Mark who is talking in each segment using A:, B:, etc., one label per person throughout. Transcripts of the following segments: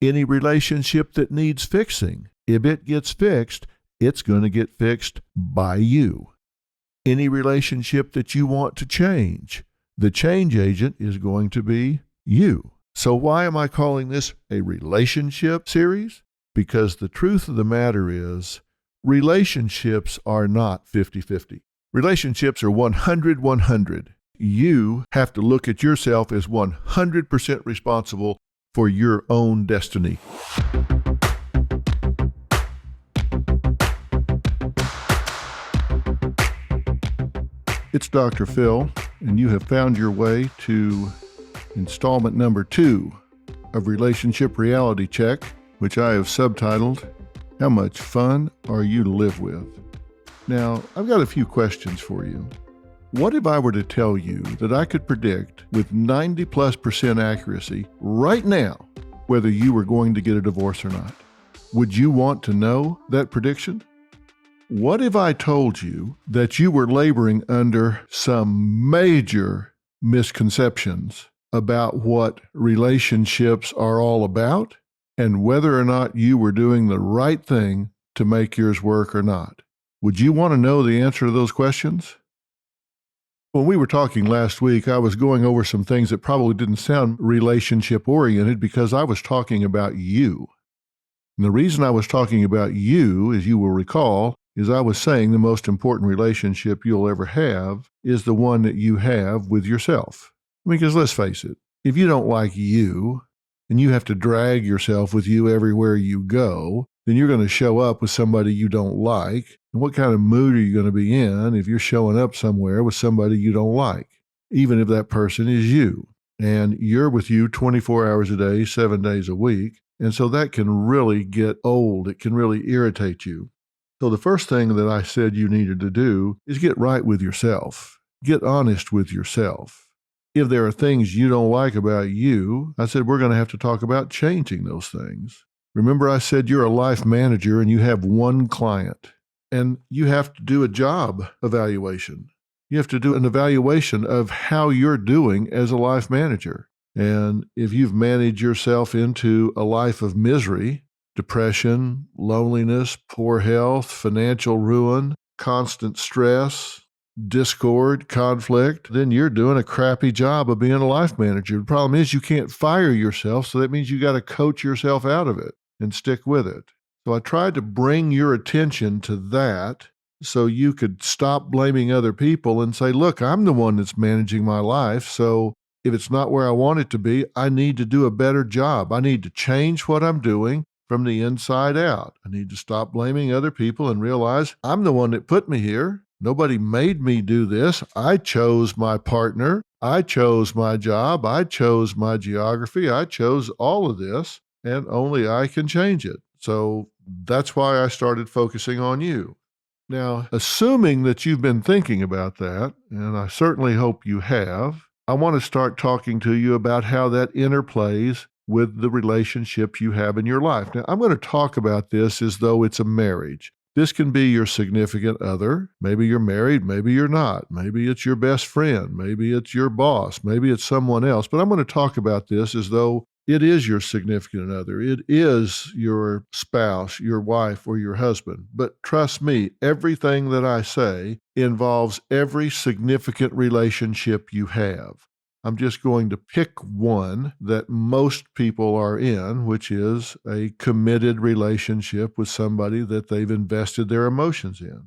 A: Any relationship that needs fixing, if it gets fixed, it's going to get fixed by you. Any relationship that you want to change, the change agent is going to be you. So why am I calling this a relationship series? Because the truth of the matter is, relationships are not 50-50. Relationships are 100-100. You have to look at yourself as 100% responsible for your own destiny. It's Dr. Phil, and you have found your way to installment number 2 of Relationship Reality Check, which I have subtitled, How Much Fun Are You to Live With? Now, I've got a few questions for you. What if I were to tell you that I could predict with 90+% accuracy right now whether you were going to get a divorce or not? Would you want to know that prediction? What if I told you that you were laboring under some major misconceptions about what relationships are all about and whether or not you were doing the right thing to make yours work or not? Would you want to know the answer to those questions? When we were talking last week, I was going over some things that probably didn't sound relationship-oriented because I was talking about you. And the reason I was talking about you, as you will recall, is I was saying the most important relationship you'll ever have is the one that you have with yourself. Because let's face it, if you don't like you, and you have to drag yourself with you everywhere you go, then you're going to show up with somebody you don't like. And what kind of mood are you going to be in if you're showing up somewhere with somebody you don't like, even if that person is you? And you're with you 24 hours a day, 7 days a week. And so that can really get old. It can really irritate you. So the first thing that I said you needed to do is get right with yourself. Get honest with yourself. If there are things you don't like about you, I said we're going to have to talk about changing those things. Remember I said you're a life manager and you have one client, and you have to do a job evaluation. You have to do an evaluation of how you're doing as a life manager. And if you've managed yourself into a life of misery, depression, loneliness, poor health, financial ruin, constant stress, discord, conflict, then you're doing a crappy job of being a life manager. The problem is you can't fire yourself, so that means you got to coach yourself out of it and stick with it. So I tried to bring your attention to that so you could stop blaming other people and say, look, I'm the one that's managing my life, so if it's not where I want it to be, I need to do a better job. I need to change what I'm doing from the inside out. I need to stop blaming other people and realize I'm the one that put me here. Nobody made me do this. I chose my partner. I chose my job. I chose my geography. I chose all of this, and only I can change it. So that's why I started focusing on you. Now, assuming that you've been thinking about that, and I certainly hope you have, I want to start talking to you about how that interplays with the relationships you have in your life. Now, I'm going to talk about this as though it's a marriage. This can be your significant other. Maybe you're married, maybe you're not. Maybe it's your best friend. Maybe it's your boss. Maybe it's someone else. But I'm going to talk about this as though it is your significant other. It is your spouse, your wife, or your husband. But trust me, everything that I say involves every significant relationship you have. I'm just going to pick one that most people are in, which is a committed relationship with somebody that they've invested their emotions in.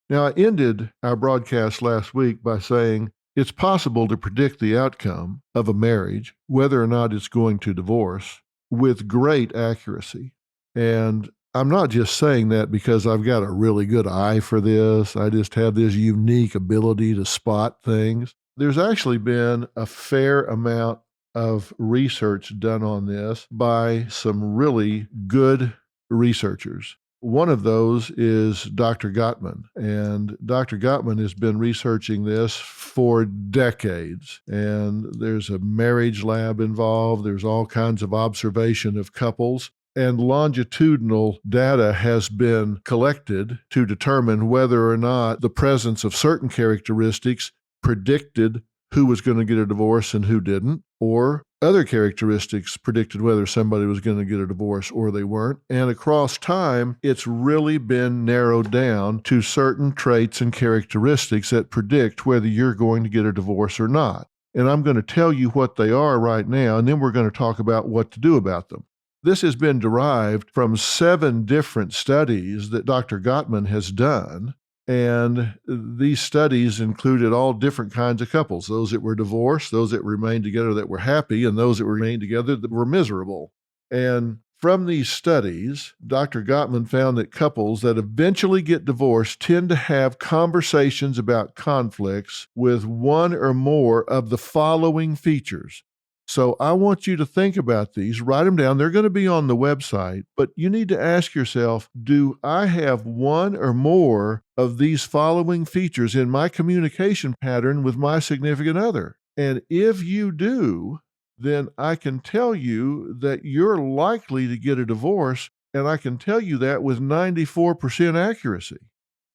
A: Now, I ended our broadcast last week by saying it's possible to predict the outcome of a marriage, whether or not it's going to divorce, with great accuracy. And I'm not just saying that because I've got a really good eye for this. I just have this unique ability to spot things. There's actually been a fair amount of research done on this by some really good researchers. One of those is Dr. Gottman, and Dr. Gottman has been researching this for decades, and there's a marriage lab involved. There's all kinds of observation of couples, and longitudinal data has been collected to determine whether or not the presence of certain characteristics predicted who was going to get a divorce and who didn't, or other characteristics predicted whether somebody was going to get a divorce or they weren't. And across time, it's really been narrowed down to certain traits and characteristics that predict whether you're going to get a divorce or not. And I'm going to tell you what they are right now, and then we're going to talk about what to do about them. This has been derived from 7 different studies that Dr. Gottman has done. And these studies included all different kinds of couples, those that were divorced, those that remained together that were happy, and those that remained together that were miserable. And from these studies, Dr. Gottman found that couples that eventually get divorced tend to have conversations about conflicts with one or more of the following features. So I want you to think about these, write them down. They're going to be on the website, but you need to ask yourself, do I have one or more of these following features in my communication pattern with my significant other? And if you do, then I can tell you that you're likely to get a divorce, and I can tell you that with 94% accuracy.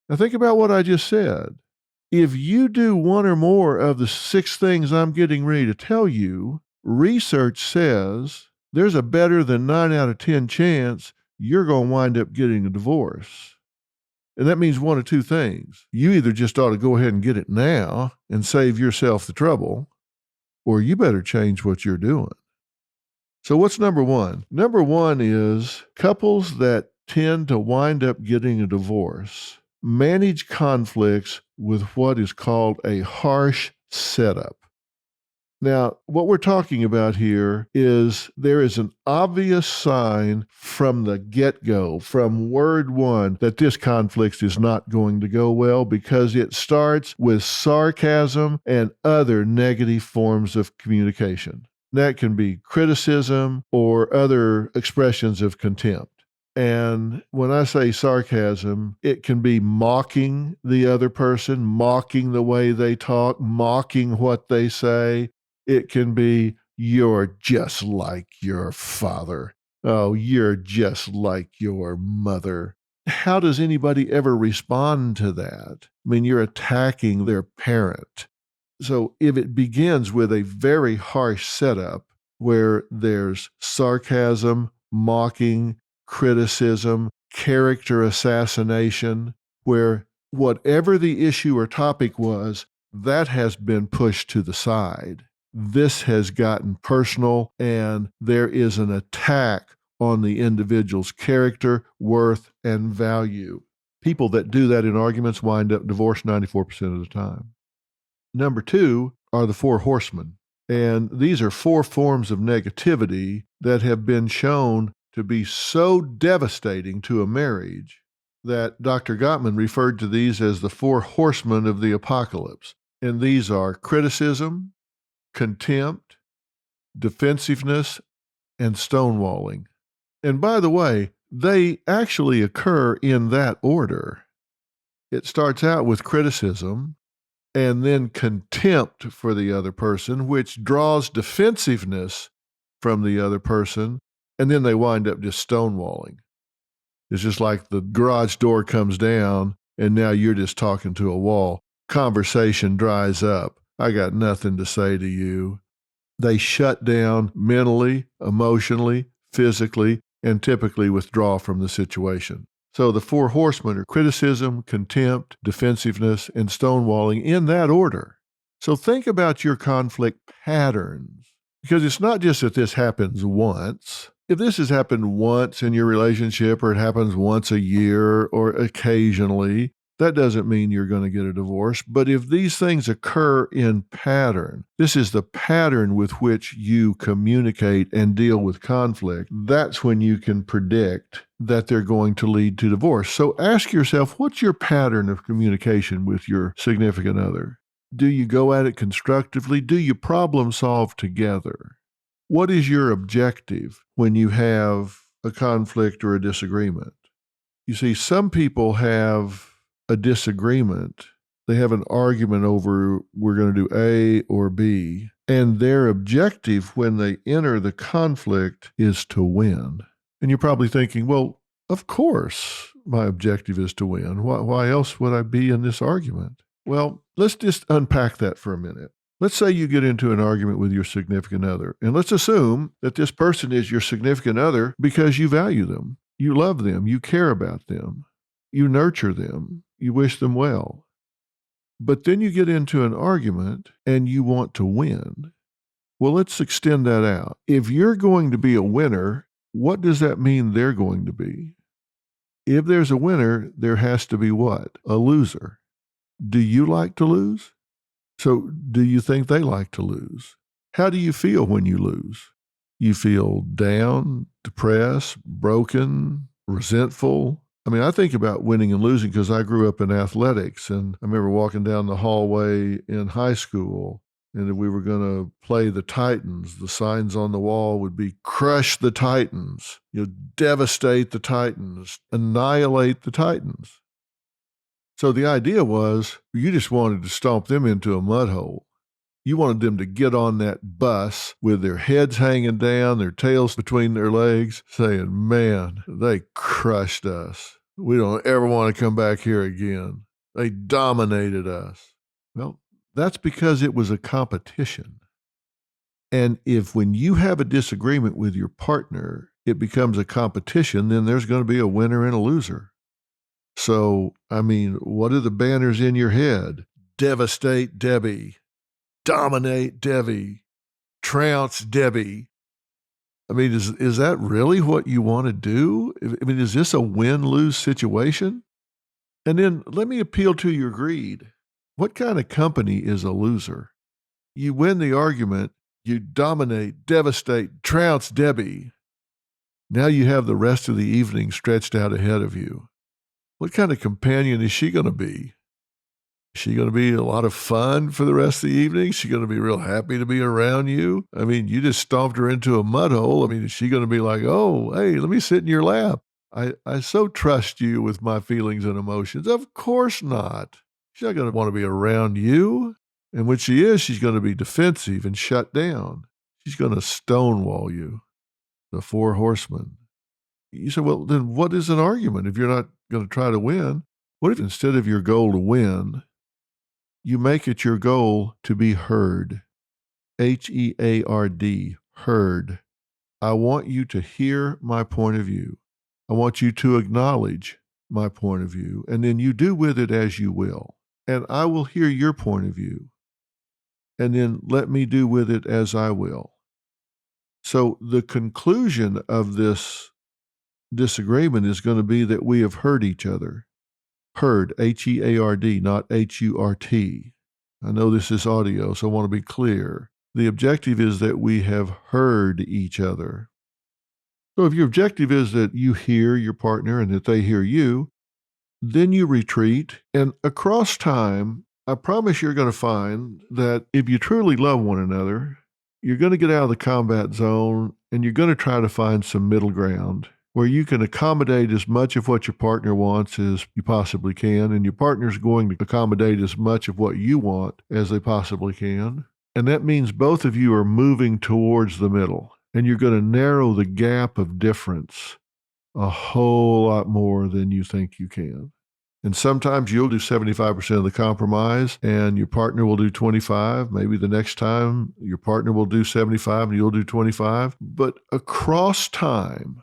A: Now think about what I just said. If you do one or more of the 6 things I'm getting ready to tell you, research says there's a better than 9 out of 10 chance you're going to wind up getting a divorce. And that means one of 2 things. You either just ought to go ahead and get it now and save yourself the trouble, or you better change what you're doing. So what's number 1? Number 1 is couples that tend to wind up getting a divorce manage conflicts with what is called a harsh setup. Now, what we're talking about here is there is an obvious sign from the get-go, from word one, that this conflict is not going to go well because it starts with sarcasm and other negative forms of communication. That can be criticism or other expressions of contempt. And when I say sarcasm, it can be mocking the other person, mocking the way they talk, mocking what they say. It can be, you're just like your father. Oh, you're just like your mother. How does anybody ever respond to that? I mean, you're attacking their parent. So if it begins with a very harsh setup where there's sarcasm, mocking, criticism, character assassination, where whatever the issue or topic was, that has been pushed to the side. This has gotten personal, and there is an attack on the individual's character, worth, and value. People that do that in arguments wind up divorced 94% of the time. Number 2 are the 4 horsemen. And these are 4 forms of negativity that have been shown to be so devastating to a marriage that Dr. Gottman referred to these as the 4 horsemen of the apocalypse. And these are criticism, contempt, defensiveness, and stonewalling. And by the way, they actually occur in that order. It starts out with criticism and then contempt for the other person, which draws defensiveness from the other person, and then they wind up just stonewalling. It's just like the garage door comes down, and now you're just talking to a wall. Conversation dries up. I got nothing to say to you. They shut down mentally, emotionally, physically, and typically withdraw from the situation. So the 4 horsemen are criticism, contempt, defensiveness, and stonewalling in that order. So think about your conflict patterns, because it's not just that this happens once. If this has happened once in your relationship, or it happens once a year or occasionally, that doesn't mean you're going to get a divorce. But if these things occur in pattern, this is the pattern with which you communicate and deal with conflict, that's when you can predict that they're going to lead to divorce. So ask yourself, what's your pattern of communication with your significant other? Do you go at it constructively? Do you problem solve together? What is your objective when you have a conflict or a disagreement? You see, some people have a disagreement. They have an argument over we're going to do A or B, and their objective when they enter the conflict is to win. And you're probably thinking, well, of course my objective is to win. Why else would I be in this argument? Well, let's just unpack that for a minute. Let's say you get into an argument with your significant other, and let's assume that this person is your significant other because you value them, you love them, you care about them, you nurture them, you wish them well. But then you get into an argument and you want to win. Well, let's extend that out. If you're going to be a winner, what does that mean they're going to be? If there's a winner, there has to be what? A loser. Do you like to lose? So do you think they like to lose? How do you feel when you lose? You feel down, depressed, broken, resentful? I mean, I think about winning and losing because I grew up in athletics, and I remember walking down the hallway in high school, and if we were going to play the Titans, the signs on the wall would be crush the Titans, devastate the Titans, annihilate the Titans. So the idea was you just wanted to stomp them into a mud hole. You wanted them to get on that bus with their heads hanging down, their tails between their legs, saying, man, they crushed us. We don't ever want to come back here again. They dominated us. Well, that's because it was a competition. And if when you have a disagreement with your partner, it becomes a competition, then there's going to be a winner and a loser. So, I mean, what are the banners in your head? Devastate Debbie. Dominate Debbie. Trounce Debbie. I mean, is that really what you want to do? I mean, is this a win-lose situation? And then let me appeal to your greed. What kind of company is a loser? You win the argument, you dominate, devastate, trounce Debbie. Now you have the rest of the evening stretched out ahead of you. What kind of companion is she going to be? Is she going to be a lot of fun for the rest of the evening? Is she going to be real happy to be around you? I mean, you just stomped her into a mud hole. I mean, is she going to be like, oh, hey, let me sit in your lap? I so trust you with my feelings and emotions. Of course not. She's not going to want to be around you. And when she is, she's going to be defensive and shut down. She's going to stonewall you. The four horsemen. You say, well, then what is an argument if you're not going to try to win? What if instead of your goal to win, you make it your goal to be heard? Heard, heard. I want you to hear my point of view. I want you to acknowledge my point of view, and then you do with it as you will. And I will hear your point of view, and then let me do with it as I will. So the conclusion of this disagreement is going to be that we have heard each other. Heard, Heard, not Hurt. I know this is audio, so I want to be clear. The objective is that we have heard each other. So if your objective is that you hear your partner and that they hear you, then you retreat. And across time, I promise you're going to find that if you truly love one another, you're going to get out of the combat zone and you're going to try to find some middle ground where you can accommodate as much of what your partner wants as you possibly can, and your partner's going to accommodate as much of what you want as they possibly can. And that means both of you are moving towards the middle, and you're going to narrow the gap of difference a whole lot more than you think you can. And sometimes you'll do 75% of the compromise and your partner will do 25. Maybe the next time your partner will do 75 and you'll do 25. But across time,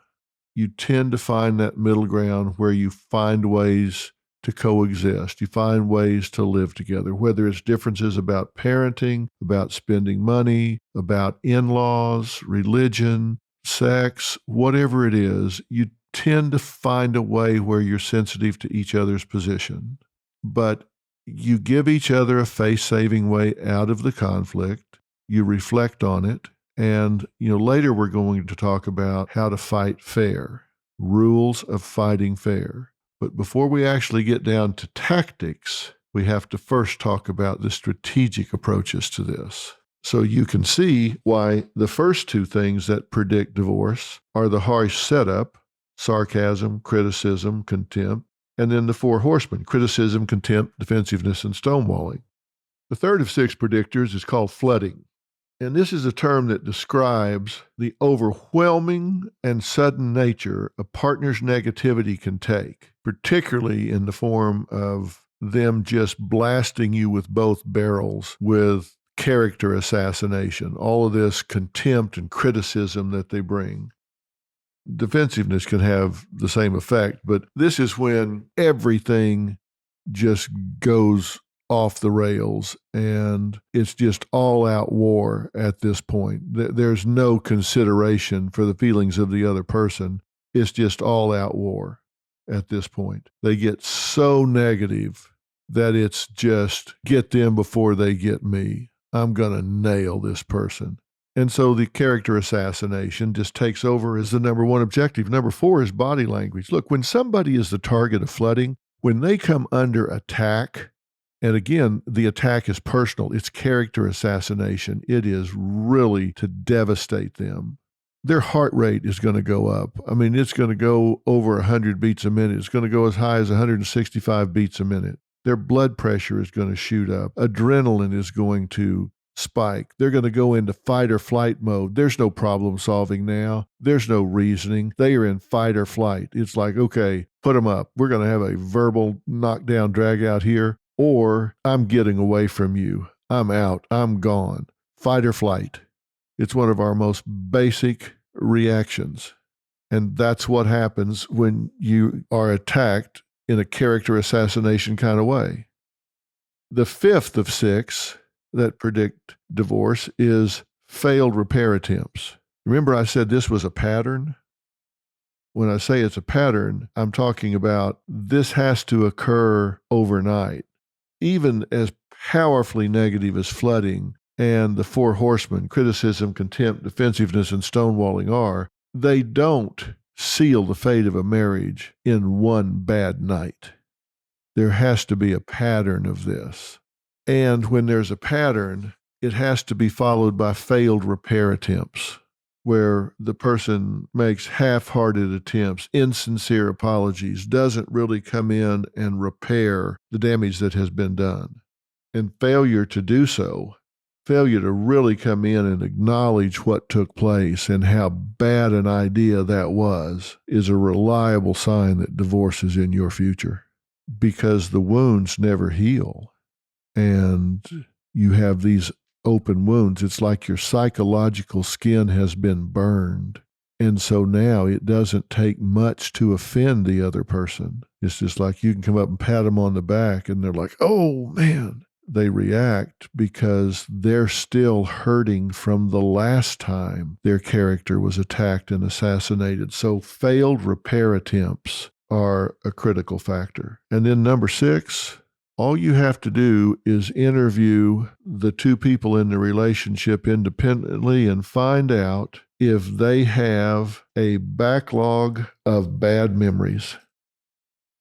A: you tend to find that middle ground where you find ways to coexist. You find ways to live together, whether it's differences about parenting, about spending money, about in-laws, religion, sex, whatever it is, you tend to find a way where you're sensitive to each other's position. But you give each other a face-saving way out of the conflict. You reflect on it. And, later we're going to talk about how to fight fair, rules of fighting fair. But before we actually get down to tactics, we have to first talk about the strategic approaches to this. So you can see why the first two things that predict divorce are the harsh setup, sarcasm, criticism, contempt, and then the four horsemen, criticism, contempt, defensiveness, and stonewalling. The third of six predictors is called flooding. And this is a term that describes the overwhelming and sudden nature a partner's negativity can take, particularly in the form of them just blasting you with both barrels with character assassination, all of this contempt and criticism that they bring. Defensiveness can have the same effect, but this is when everything just goes off the rails and it's just all out war at this point. There's no consideration for the feelings of the other person. It's just all out war at this point. They get so negative that it's just get them before they get me. I'm going to nail this person. And so the character assassination just takes over as the number one objective. Number 4 is body language. Look, when somebody is the target of flooding, when they come under attack, and again, the attack is personal, it's character assassination. It is really to devastate them. Their heart rate is going to go up. I mean, it's going to go over 100 beats a minute. It's going to go as high as 165 beats a minute. Their blood pressure is going to shoot up. Adrenaline is going to spike. They're going to go into fight or flight mode. There's no problem solving now. There's no reasoning. They are in fight or flight. It's like, okay, put them up. We're going to have a verbal knockdown, drag out here, or I'm getting away from you. I'm out. I'm gone. Fight or flight. It's one of our most basic reactions. And that's what happens when you are attacked in a character assassination kind of way. The 5th of 6 that predict divorce is failed repair attempts. Remember I said this was a pattern? When I say it's a pattern, I'm talking about this has to occur overnight. Even as powerfully negative as flooding and the 4 horsemen, criticism, contempt, defensiveness, and stonewalling are, they don't seal the fate of a marriage in one bad night. There has to be a pattern of this. And when there's a pattern, it has to be followed by failed repair attempts, where the person makes half-hearted attempts, insincere apologies, doesn't really come in and repair the damage that has been done. And failure to do so, failure to really come in and acknowledge what took place and how bad an idea that was, is a reliable sign that divorce is in your future, because the wounds never heal. And you have these open wounds. It's like your psychological skin has been burned. And so now it doesn't take much to offend the other person. It's just like you can come up and pat them on the back and they're like, oh man. They react because they're still hurting from the last time their character was attacked and assassinated. So failed repair attempts are a critical factor. And then number 6, all you have to do is interview the 2 people in the relationship independently and find out if they have a backlog of bad memories.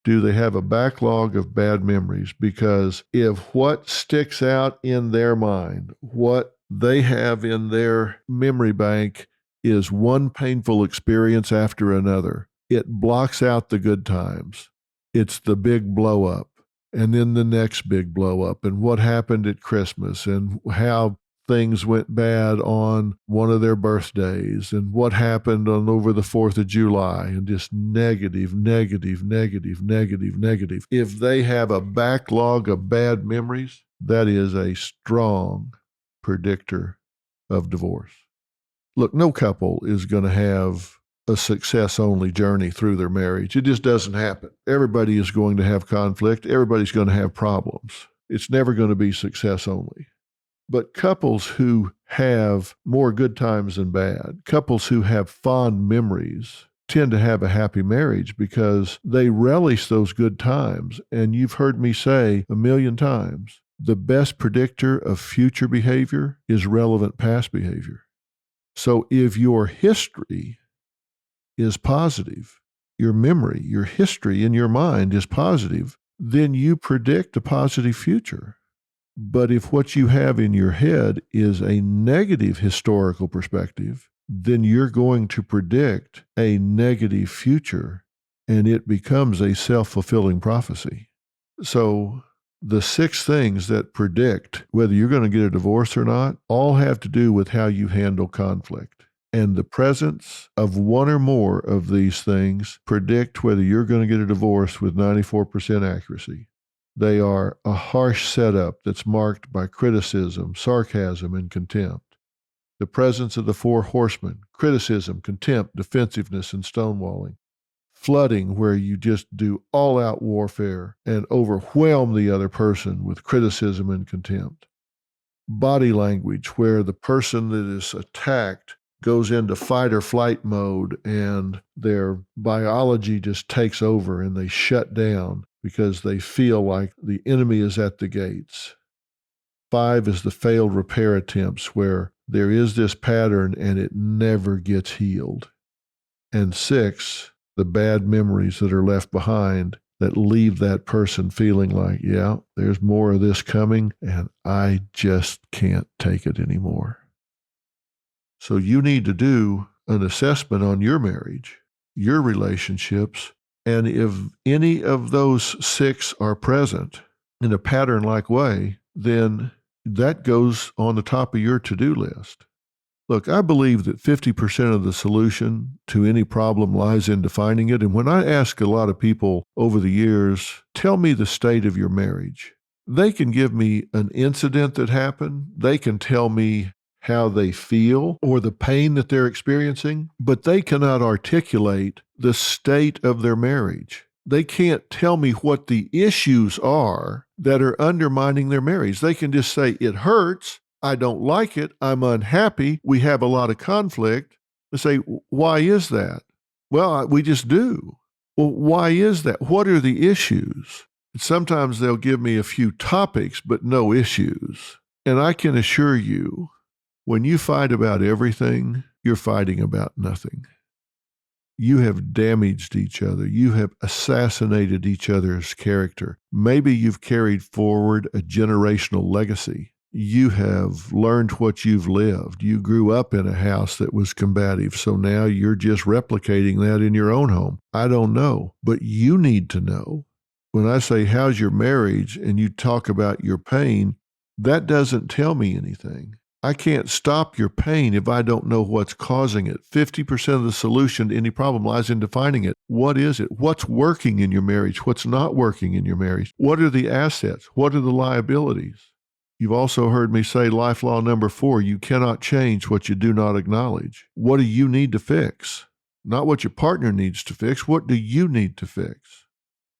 A: Do they have a backlog of bad memories? Because if what sticks out in their mind, what they have in their memory bank is one painful experience after another, it blocks out the good times. It's the big blow up. And then the next big blow up, and what happened at Christmas, and how things went bad on one of their birthdays, and what happened on over the 4th of July, and just negative, negative, negative, negative, negative. If they have a backlog of bad memories, that is a strong predictor of divorce. Look, no couple is going to have a success-only journey through their marriage. It just doesn't happen. Everybody is going to have conflict. Everybody's going to have problems. It's never going to be success-only. But couples who have more good times than bad, couples who have fond memories, tend to have a happy marriage because they relish those good times. And you've heard me say 1,000,000 times, the best predictor of future behavior is relevant past behavior. So if your history is positive, your memory, your history in your mind is positive, then you predict a positive future. But if what you have in your head is a negative historical perspective, then you're going to predict a negative future, and it becomes a self-fulfilling prophecy. So the 6 things that predict whether you're going to get a divorce or not all have to do with how you handle conflict. And the presence of one or more of these things predict whether you're going to get a divorce with 94% accuracy. They are a harsh setup that's marked by criticism, sarcasm, and contempt. The presence of the four horsemen: criticism, contempt, defensiveness, and stonewalling. Flooding, where you just do all-out warfare and overwhelm the other person with criticism and contempt. Body language, where the person that is attacked goes into fight or flight mode and their biology just takes over and they shut down because they feel like the enemy is at the gates. 5 is the failed repair attempts, where there is this pattern and it never gets healed. And 6, the bad memories that are left behind that leave that person feeling like, yeah, there's more of this coming and I just can't take it anymore. So you need to do an assessment on your marriage, your relationships, and if any of those 6 are present in a pattern-like way, then that goes on the top of your to-do list. Look, I believe that 50% of the solution to any problem lies in defining it. And when I ask a lot of people over the years, tell me the state of your marriage, they can give me an incident that happened. They can tell me how they feel or the pain that they're experiencing, but they cannot articulate the state of their marriage. They can't tell me what the issues are that are undermining their marriage. They can just say, it hurts, I don't like it, I'm unhappy, we have a lot of conflict. I say, why is that? Well, we just do. Well, why is that? What are the issues? And sometimes they'll give me a few topics, but no issues. And I can assure you, when you fight about everything, you're fighting about nothing. You have damaged each other. You have assassinated each other's character. Maybe you've carried forward a generational legacy. You have learned what you've lived. You grew up in a house that was combative, so now you're just replicating that in your own home. I don't know, but you need to know. When I say, how's your marriage, and you talk about your pain, that doesn't tell me anything. I can't stop your pain if I don't know what's causing it. 50% of the solution to any problem lies in defining it. What is it? What's working in your marriage? What's not working in your marriage? What are the assets? What are the liabilities? You've also heard me say life law number 4, you cannot change what you do not acknowledge. What do you need to fix? Not what your partner needs to fix. What do you need to fix?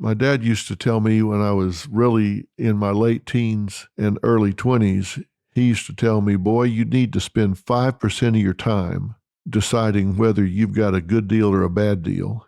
A: My dad used to tell me when I was really in my late teens and early 20s, he used to tell me, boy, you need to spend 5% of your time deciding whether you've got a good deal or a bad deal,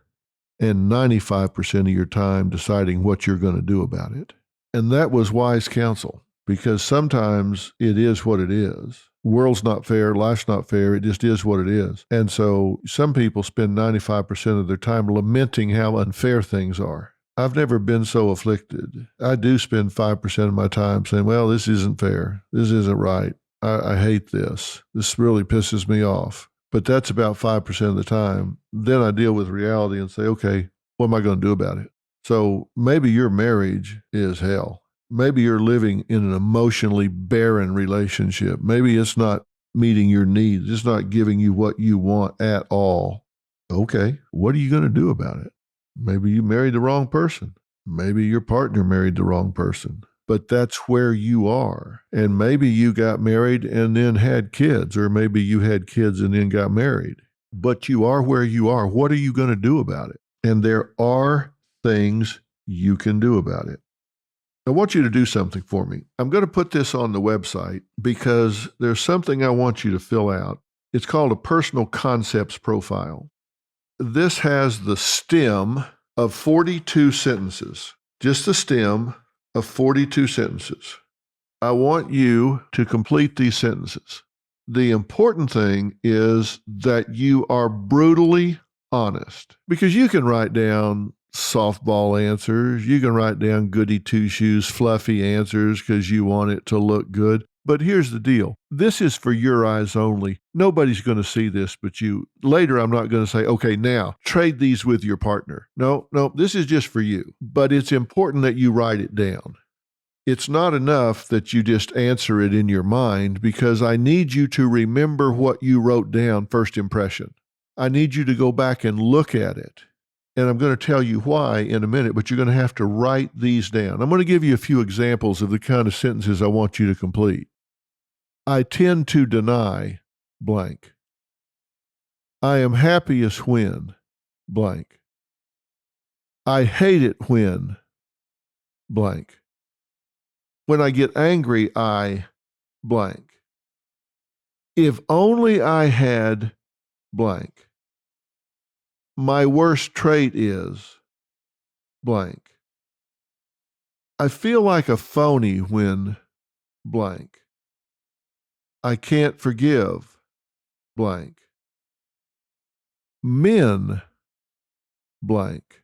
A: and 95% of your time deciding what you're going to do about it. And that was wise counsel, because sometimes it is what it is. World's not fair, life's not fair, it just is what it is. And so some people spend 95% of their time lamenting how unfair things are. I've never been so afflicted. I do spend 5% of my time saying, well, this isn't fair. This isn't right. I hate this. This really pisses me off. But that's about 5% of the time. Then I deal with reality and say, okay, what am I going to do about it? So maybe your marriage is hell. Maybe you're living in an emotionally barren relationship. Maybe it's not meeting your needs. It's not giving you what you want at all. Okay, what are you going to do about it? Maybe you married the wrong person. Maybe your partner married the wrong person. But that's where you are. And maybe you got married and then had kids, or maybe you had kids and then got married. But you are where you are. What are you going to do about it? And there are things you can do about it. I want you to do something for me. I'm going to put this on the website because there's something I want you to fill out. It's called a personal concepts profile. This has the stem of 42 sentences, just the stem of 42 sentences. I want you to complete these sentences. The important thing is that you are brutally honest, because you can write down softball answers. You can write down goody two-shoes, fluffy answers because you want it to look good. But here's the deal. This is for your eyes only. Nobody's going to see this but you. Later, I'm not going to say, okay, now trade these with your partner. No, this is just for you. But it's important that you write it down. It's not enough that you just answer it in your mind, because I need you to remember what you wrote down, first impression. I need you to go back and look at it And I'm going to tell you why in a minute, but you're going to have to write these down. I'm going to give you a few examples of the kind of sentences I want you to complete. I tend to deny blank. I am happiest when blank. I hate it when blank. When I get angry, I blank. If only I had blank. My worst trait is blank. I feel like a phony when blank. I can't forgive blank. Men blank.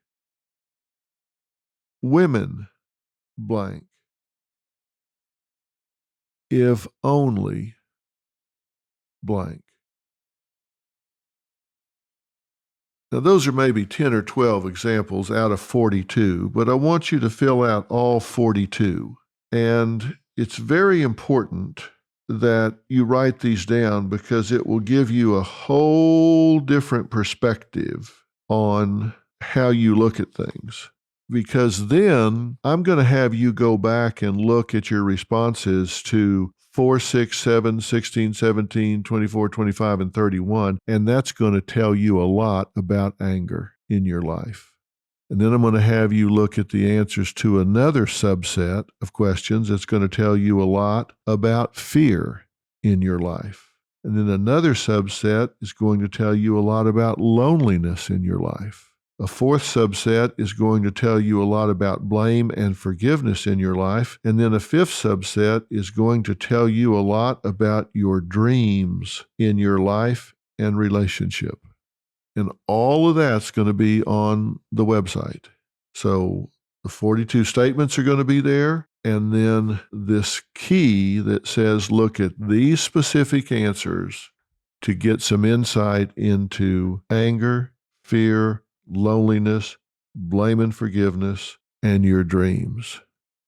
A: Women blank. If only blank. Now, those are maybe 10 or 12 examples out of 42, but I want you to fill out all 42. And it's very important that you write these down because it will give you a whole different perspective on how you look at things. Because then I'm going to have you go back and look at your responses to 4, 6, 7, 16, 17, 24, 25, and 31, and that's going to tell you a lot about anger in your life. And then I'm going to have you look at the answers to another subset of questions that's going to tell you a lot about fear in your life. And then another subset is going to tell you a lot about loneliness in your life. A fourth subset is going to tell you a lot about blame and forgiveness in your life. And then a fifth subset is going to tell you a lot about your dreams in your life and relationship. And all of that's going to be on the website. So the 42 statements are going to be there. And then this key that says, look at these specific answers to get some insight into anger, fear, loneliness, blame and forgiveness, and your dreams.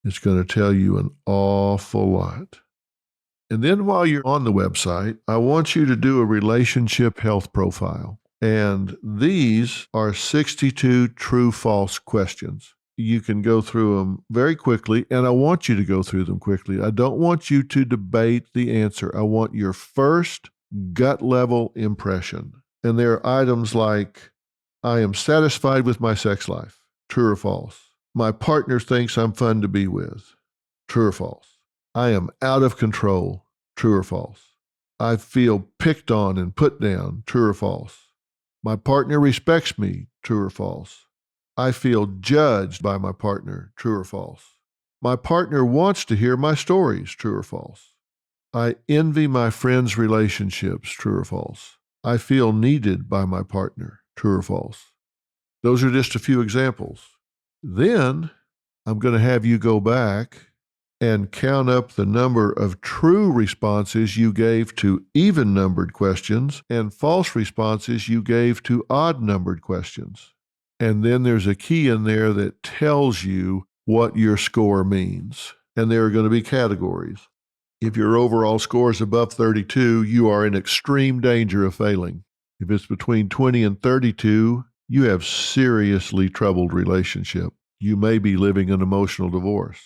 A: It's going to tell you an awful lot. And then while you're on the website, I want you to do a relationship health profile. And these are 62 true-false questions. You can go through them very quickly, and I want you to go through them quickly. I don't want you to debate the answer. I want your first gut-level impression. And there are items like, I am satisfied with my sex life. True or false? My partner thinks I'm fun to be with. True or false? I am out of control. True or false? I feel picked on and put down. True or false? My partner respects me. True or false? I feel judged by my partner. True or false? My partner wants to hear my stories. True or false? I envy my friends' relationships. True or false? I feel needed by my partner. True or false? Those are just a few examples. Then I'm going to have you go back and count up the number of true responses you gave to even-numbered questions and false responses you gave to odd-numbered questions. And then there's a key in there that tells you what your score means. And there are going to be categories. If your overall score is above 32, you are in extreme danger of failing. If it's between 20 and 32, you have seriously troubled relationship. You may be living an emotional divorce.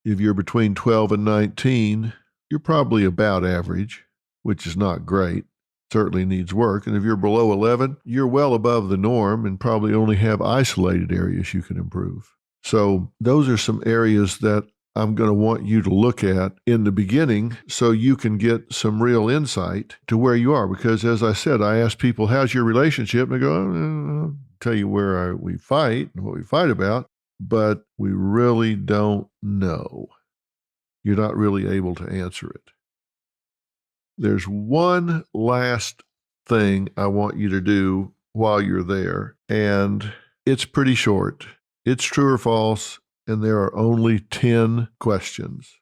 A: If you're between 12 and 19, you're probably about average, which is not great. Certainly needs work. And if you're below 11, you're well above the norm and probably only have isolated areas you can improve. So those are some areas that I'm going to want you to look at in the beginning so you can get some real insight to where you are. Because as I said, I ask people, how's your relationship? And they go, I'll tell you where we fight and what we fight about, but we really don't know. You're not really able to answer it. There's one last thing I want you to do while you're there, and it's pretty short. It's true or false, and there are only 10 questions.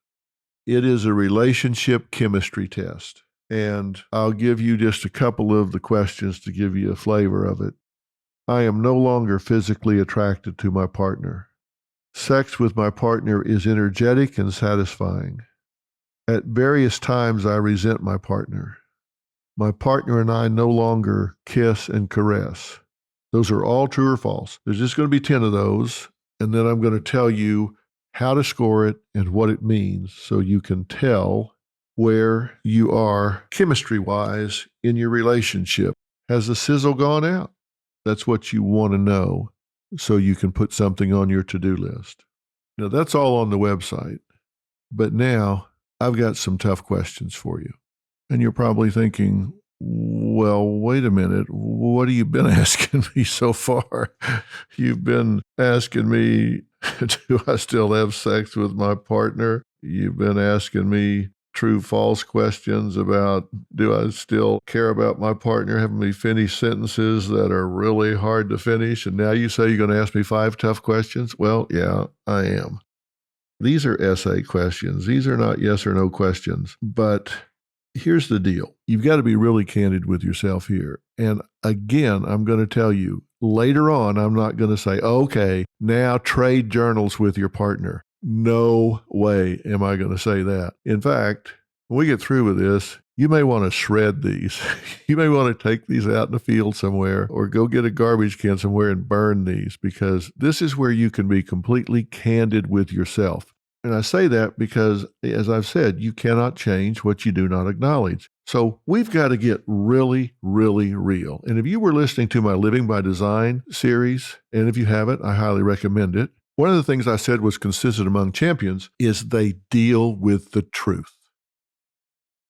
A: It is a relationship chemistry test, and I'll give you just a couple of the questions to give you a flavor of it. I am no longer physically attracted to my partner. Sex with my partner is energetic and satisfying. At various times, I resent my partner. My partner and I no longer kiss and caress. Those are all true or false. There's just going to be 10 of those, and then I'm going to tell you how to score it and what it means so you can tell where you are chemistry-wise in your relationship. Has the sizzle gone out? That's what you want to know so you can put something on your to-do list. Now, that's all on the website. But now I've got some tough questions for you. And you're probably thinking, well, wait a minute. What have you been asking me so far? You've been asking me, do I still have sex with my partner? You've been asking me true, false questions about, do I still care about my partner, having me finish sentences that are really hard to finish? And now you say you're going to ask me 5 tough questions? Well, yeah, I am. These are essay questions. These are not yes or no questions. But here's the deal. You've got to be really candid with yourself here. And again, I'm going to tell you, later on, I'm not going to say, okay, now trade journals with your partner. No way am I going to say that. In fact, when we get through with this, you may want to shred these. You may want to take these out in the field somewhere or go get a garbage can somewhere and burn these, because this is where you can be completely candid with yourself. And I say that because, as I've said, you cannot change what you do not acknowledge. So we've got to get really, really real. And if you were listening to my Living by Design series, and if you haven't, I highly recommend it. One of the things I said was consistent among champions is they deal with the truth.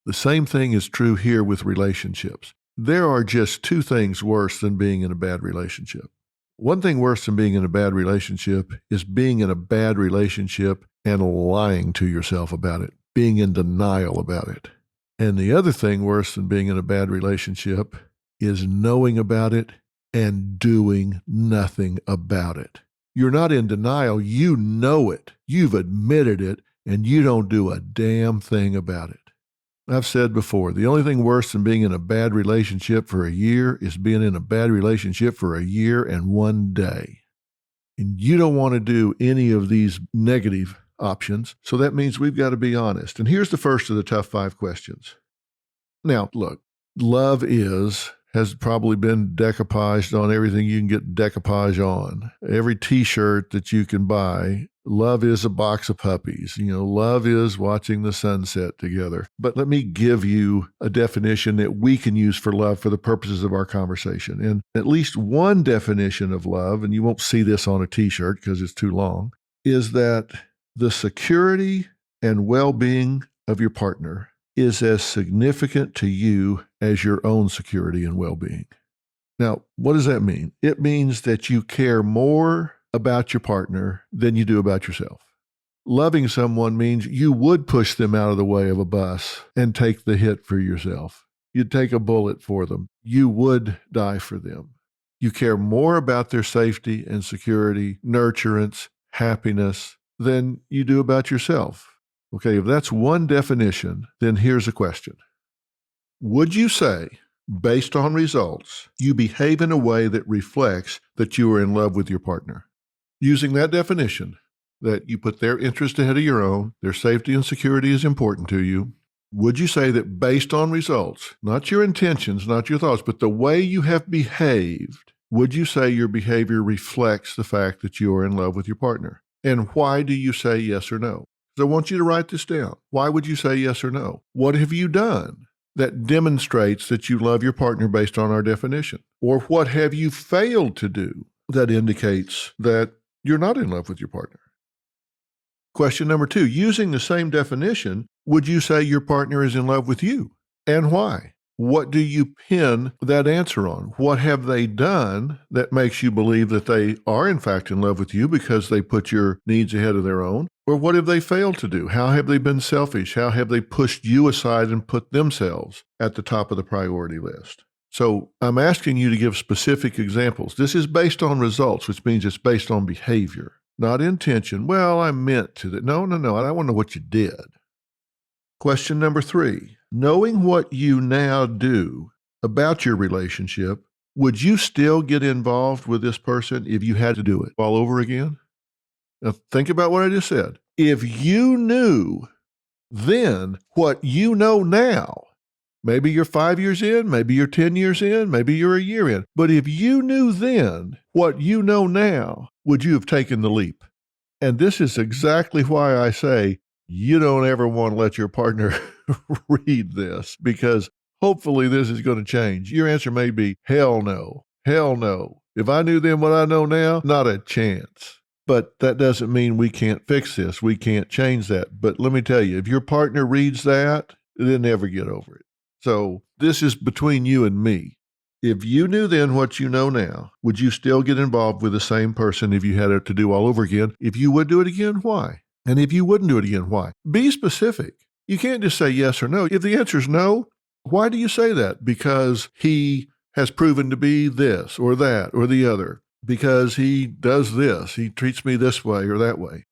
A: The same thing is true here with relationships. There are just 2 things worse than being in a bad relationship. One thing worse than being in a bad relationship is being in a bad relationship and lying to yourself about it, being in denial about it. And the other thing worse than being in a bad relationship is knowing about it and doing nothing about it. You're not in denial. You know it. You've admitted it, and you don't do a damn thing about it. I've said before, the only thing worse than being in a bad relationship for a year is being in a bad relationship for a year and 1 day. And you don't want to do any of these negative options, so that means we've got to be honest. And here's the first of the tough 5 questions. Now, look, love has probably been decoupaged on everything you can get decoupage on. Every T-shirt that you can buy. Love is a box of puppies. Love is watching the sunset together. But let me give you a definition that we can use for love for the purposes of our conversation. And at least one definition of love, and you won't see this on a T-shirt because it's too long, is that the security and well-being of your partner is as significant to you as your own security and well-being. Now, what does that mean? It means that you care more about your partner than you do about yourself. Loving someone means you would push them out of the way of a bus and take the hit for yourself. You'd take a bullet for them. You would die for them. You care more about their safety and security, nurturance, happiness than you do about yourself. Okay, if that's one definition, then here's a question. Would you say, based on results, you behave in a way that reflects that you are in love with your partner? Using that definition, that you put their interest ahead of your own, their safety and security is important to you, would you say that based on results, not your intentions, not your thoughts, but the way you have behaved, would you say your behavior reflects the fact that you are in love with your partner? And why do you say yes or no? So I want you to write this down. Why would you say yes or no? What have you done that demonstrates that you love your partner based on our definition? Or what have you failed to do that indicates that you're not in love with your partner? Question number 2, using the same definition, would you say your partner is in love with you? And why? What do you pin that answer on? What have they done that makes you believe that they are in fact in love with you because they put your needs ahead of their own? Or what have they failed to do? How have they been selfish? How have they pushed you aside and put themselves at the top of the priority list? So I'm asking you to give specific examples. This is based on results, which means it's based on behavior, not intention. Well, I meant to. No. I want to know what you did. Question number 3, knowing what you now do about your relationship, would you still get involved with this person if you had to do it all over again? Now, think about what I just said. If you knew then what you know now, Maybe you're 5 years in, maybe you're 10 years in, maybe you're a year in. But if you knew then what you know now, would you have taken the leap? And this is exactly why I say you don't ever want to let your partner read this, because hopefully this is going to change. Your answer may be, hell no, hell no. If I knew then what I know now, not a chance. But that doesn't mean we can't fix this. We can't change that. But let me tell you, if your partner reads that, they'll never get over it. So this is between you and me. If you knew then what you know now, would you still get involved with the same person if you had it to do all over again? If you would do it again, why? And if you wouldn't do it again, why? Be specific. You can't just say yes or no. If the answer is no, why do you say that? Because he has proven to be this or that or the other. Because he does this. He treats me this way or that way.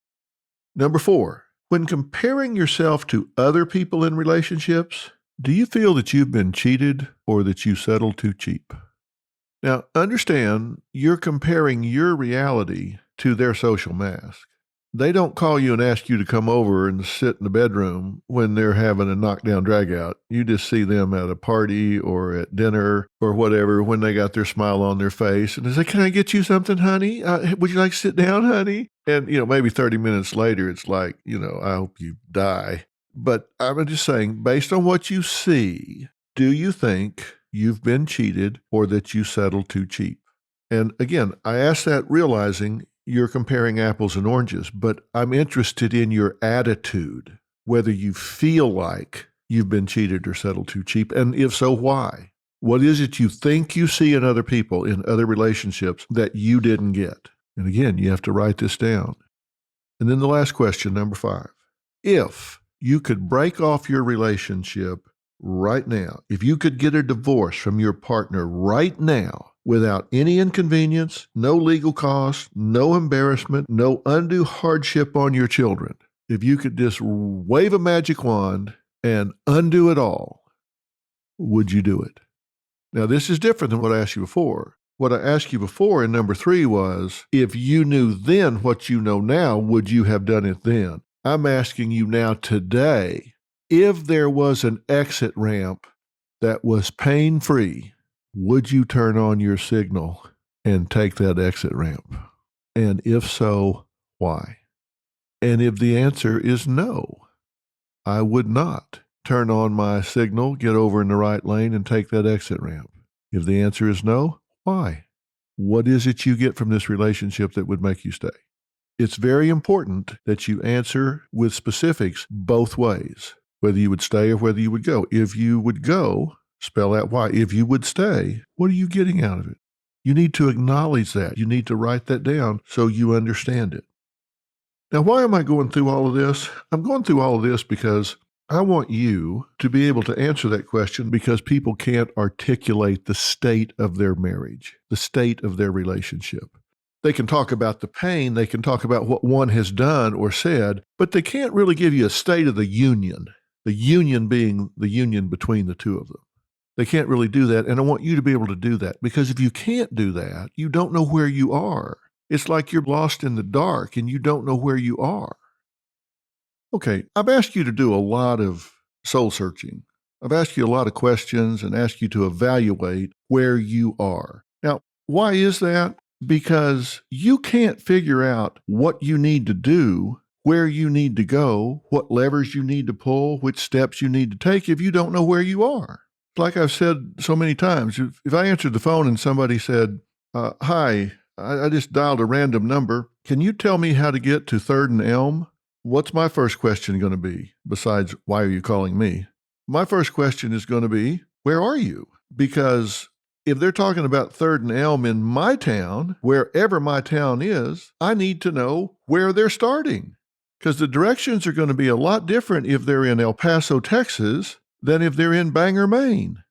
A: Number 4, when comparing yourself to other people in relationships, do you feel that you've been cheated or that you settled too cheap? Now, understand you're comparing your reality to their social mask. They don't call you and ask you to come over and sit in the bedroom when they're having a knockdown dragout. You just see them at a party or at dinner or whatever when they got their smile on their face. And they say, can I get you something, honey? Would you like to sit down, honey? And, maybe 30 minutes later, it's like, I hope you die. But I'm just saying, based on what you see, do you think you've been cheated or that you settled too cheap? And again, I ask that realizing you're comparing apples and oranges, but I'm interested in your attitude, whether you feel like you've been cheated or settled too cheap, and if so, why? What is it you think you see in other people, in other relationships, that you didn't get? And again, you have to write this down. And then the last question, number 5. If you could break off your relationship right now, if you could get a divorce from your partner right now, without any inconvenience, no legal costs, no embarrassment, no undue hardship on your children, if you could just wave a magic wand and undo it all, would you do it? Now, this is different than what I asked you before. What I asked you before in number 3 was, if you knew then what you know now, would you have done it then? I'm asking you now today, if there was an exit ramp that was pain-free, would you turn on your signal and take that exit ramp? And if so, why? And if the answer is no, I would not turn on my signal, get over in the right lane, and take that exit ramp. If the answer is no, why? What is it you get from this relationship that would make you stay? It's very important that you answer with specifics both ways, whether you would stay or whether you would go. If you would go, spell out why. If you would stay, what are you getting out of it? You need to acknowledge that. You need to write that down so you understand it. Now, why am I going through all of this? I'm going through all of this because I want you to be able to answer that question, because people can't articulate the state of their marriage, the state of their relationship. They can talk about the pain, they can talk about what one has done or said, but they can't really give you a state of the union being the union between the two of them. They can't really do that, and I want you to be able to do that, because if you can't do that, you don't know where you are. It's like you're lost in the dark and you don't know where you are. Okay, I've asked you to do a lot of soul searching. I've asked you a lot of questions and asked you to evaluate where you are. Now, why is that? Because you can't figure out what you need to do, where you need to go, what levers you need to pull, which steps you need to take if you don't know where you are. Like I've said so many times, if I answered the phone and somebody said, hi, I just dialed a random number. Can you tell me how to get to 3rd and Elm? What's my first question going to be, besides why are you calling me? My first question is going to be, where are you? Because if they're talking about 3rd and Elm in my town, wherever my town is, I need to know where they're starting. Because the directions are going to be a lot different if they're in El Paso, Texas, than if they're in Bangor, Maine.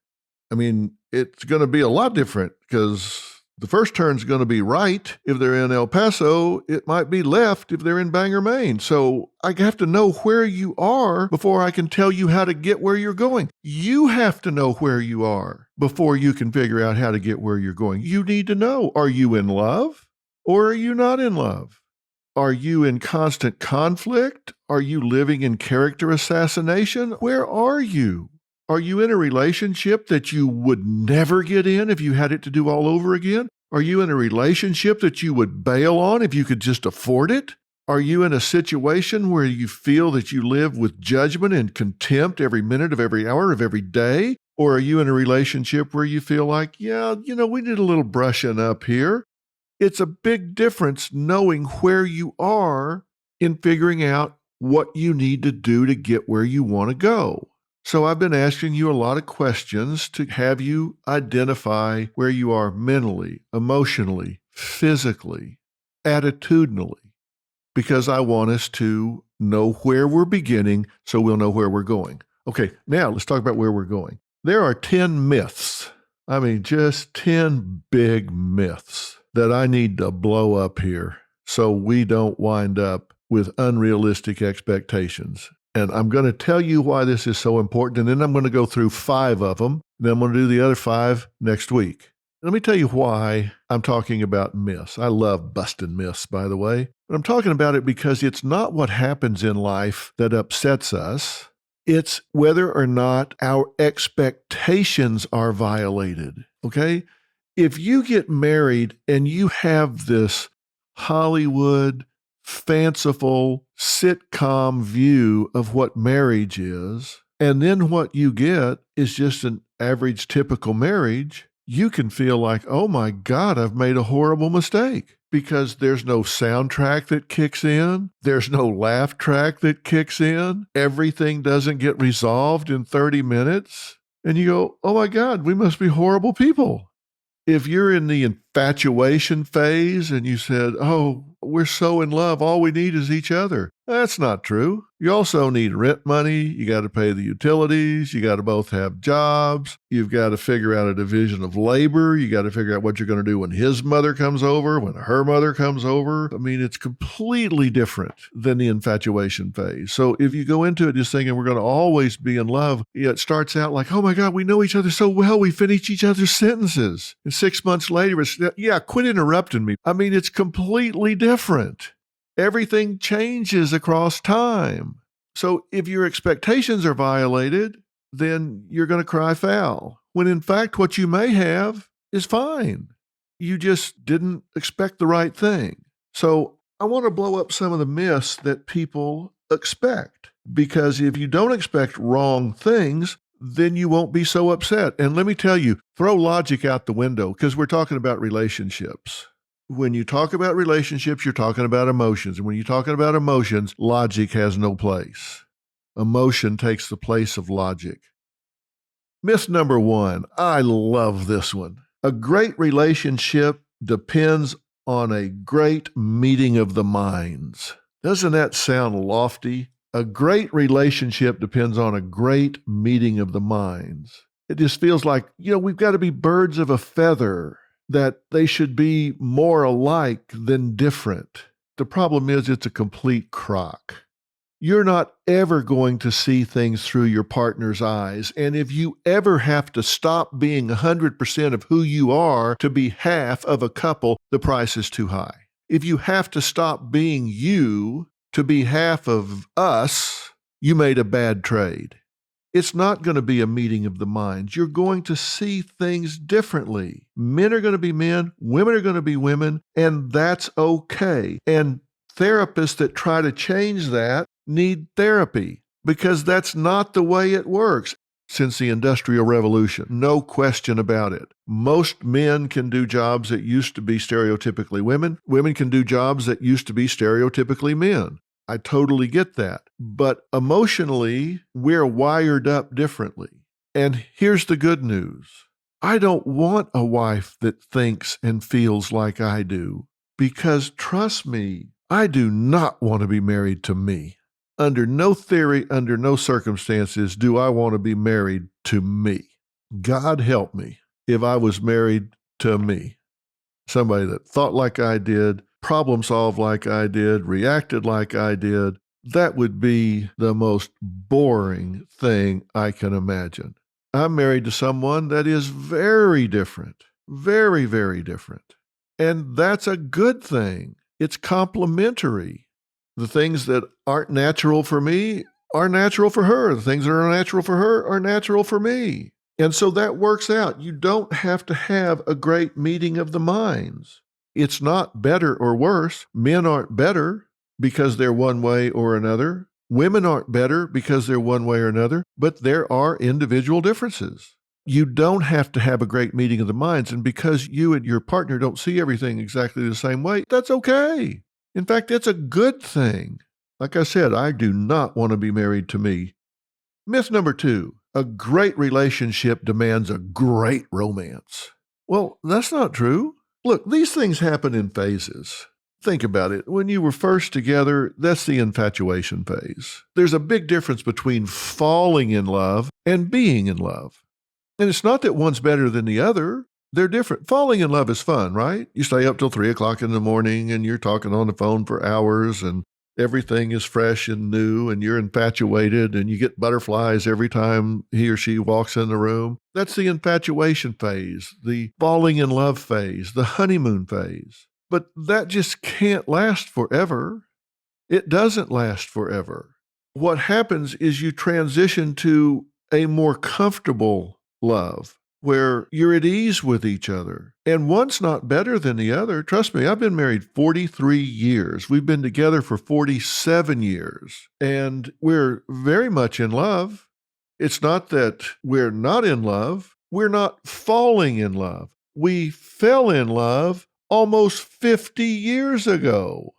A: I mean, it's going to be a lot different, because the first turn's going to be right if they're in El Paso. It might be left if they're in Bangor, Maine. So I have to know where you are before I can tell you how to get where you're going. You have to know where you are before you can figure out how to get where you're going. You need to know, are you in love or are you not in love? Are you in constant conflict? Are you living in character assassination? Where are you? Are you in a relationship that you would never get in if you had it to do all over again? Are you in a relationship that you would bail on if you could just afford it? Are you in a situation where you feel that you live with judgment and contempt every minute of every hour of every day? Or are you in a relationship where you feel like, yeah, we need a little brushing up here? It's a big difference knowing where you are in figuring out what you need to do to get where you want to go. So I've been asking you a lot of questions to have you identify where you are mentally, emotionally, physically, attitudinally, because I want us to know where we're beginning so we'll know where we're going. Okay, now let's talk about where we're going. There are 10 myths. I mean, just 10 big myths that I need to blow up here so we don't wind up with unrealistic expectations. And I'm going to tell you why this is so important, and then I'm going to go through 5 of them. Then I'm going to do the other 5 next week. Let me tell you why I'm talking about myths. I love busting myths, by the way. But I'm talking about it because it's not what happens in life that upsets us. It's whether or not our expectations are violated, okay? If you get married and you have this Hollywood, fanciful, sitcom view of what marriage is, and then what you get is just an average, typical marriage, you can feel like, oh my God, I've made a horrible mistake. Because there's no soundtrack that kicks in. There's no laugh track that kicks in. Everything doesn't get resolved in 30 minutes. And you go, oh my God, we must be horrible people. If you're in the infatuation phase and you said, oh, we're so in love, all we need is each other. That's not true. You also need rent money. You got to pay the utilities. You got to both have jobs. You've got to figure out a division of labor. You got to figure out what you're going to do when his mother comes over, when her mother comes over. I mean, it's completely different than the infatuation phase. So if you go into it just thinking we're going to always be in love, it starts out like, oh my God, we know each other so well. We finish each other's sentences. And 6 months later, it's, yeah, quit interrupting me. I mean, it's completely different. Everything changes across time. So if your expectations are violated, then you're going to cry foul. When in fact, what you may have is fine. You just didn't expect the right thing. So I want to blow up some of the myths that people expect. Because if you don't expect wrong things, then you won't be so upset. And let me tell you, throw logic out the window because we're talking about relationships. When you talk about relationships, you're talking about emotions. And when you're talking about emotions, logic has no place. Emotion takes the place of logic. Myth number 1. I love this one. A great relationship depends on a great meeting of the minds. Doesn't that sound lofty? A great relationship depends on a great meeting of the minds. It just feels like, we've got to be birds of a feather, that they should be more alike than different. The problem is it's a complete crock. You're not ever going to see things through your partner's eyes. And if you ever have to stop being 100% of who you are to be half of a couple, the price is too high. If you have to stop being you to be half of us, you made a bad trade. It's not going to be a meeting of the minds. You're going to see things differently. Men are going to be men, women are going to be women, and that's okay. And therapists that try to change that need therapy because that's not the way it works. Since the Industrial Revolution, no question about it. Most men can do jobs that used to be stereotypically women. Women can do jobs that used to be stereotypically men. I totally get that. But emotionally, we're wired up differently. And here's the good news. I don't want a wife that thinks and feels like I do. Because trust me, I do not want to be married to me. Under no theory, under no circumstances do I want to be married to me. God help me if I was married to me. Somebody that thought like I did, problem solved like I did, reacted like I did. That would be the most boring thing I can imagine. I'm married to someone that is very different, very, very different. And that's a good thing. It's complementary. The things that aren't natural for me are natural for her. The things that are natural for her are natural for me. And so that works out. You don't have to have a great meeting of the minds. It's not better or worse. Men aren't better because they're one way or another. Women aren't better because they're one way or another, but there are individual differences. You don't have to have a great meeting of the minds, and because you and your partner don't see everything exactly the same way, that's okay. In fact, that's a good thing. Like I said, I do not want to be married to me. Myth number 2, a great relationship demands a great romance. Well, that's not true. Look, these things happen in phases. Think about it. When you were first together, that's the infatuation phase. There's a big difference between falling in love and being in love. And it's not that one's better than the other. They're different. Falling in love is fun, right? You stay up till 3 o'clock in the morning and you're talking on the phone for hours and everything is fresh and new and you're infatuated and you get butterflies every time he or she walks in the room. That's the infatuation phase, the falling in love phase, the honeymoon phase. But that just can't last forever. It doesn't last forever. What happens is you transition to a more comfortable love where you're at ease with each other. And one's not better than the other. Trust me, I've been married 43 years. We've been together for 47 years. And we're very much in love. It's not that we're not in love. We're not falling in love. We fell in love almost 50 years ago.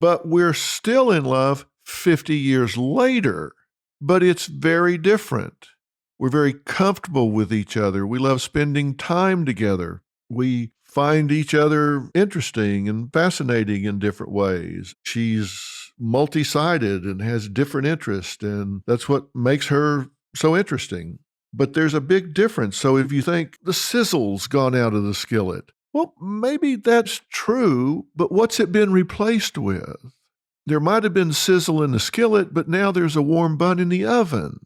A: But we're still in love 50 years later. But it's very different. We're very comfortable with each other. We love spending time together. We find each other interesting and fascinating in different ways. She's multi-sided and has different interests, and that's what makes her so interesting. But there's a big difference. So if you think the sizzle's gone out of the skillet, well, maybe that's true, but what's it been replaced with? There might have been sizzle in the skillet, but now there's a warm bun in the oven.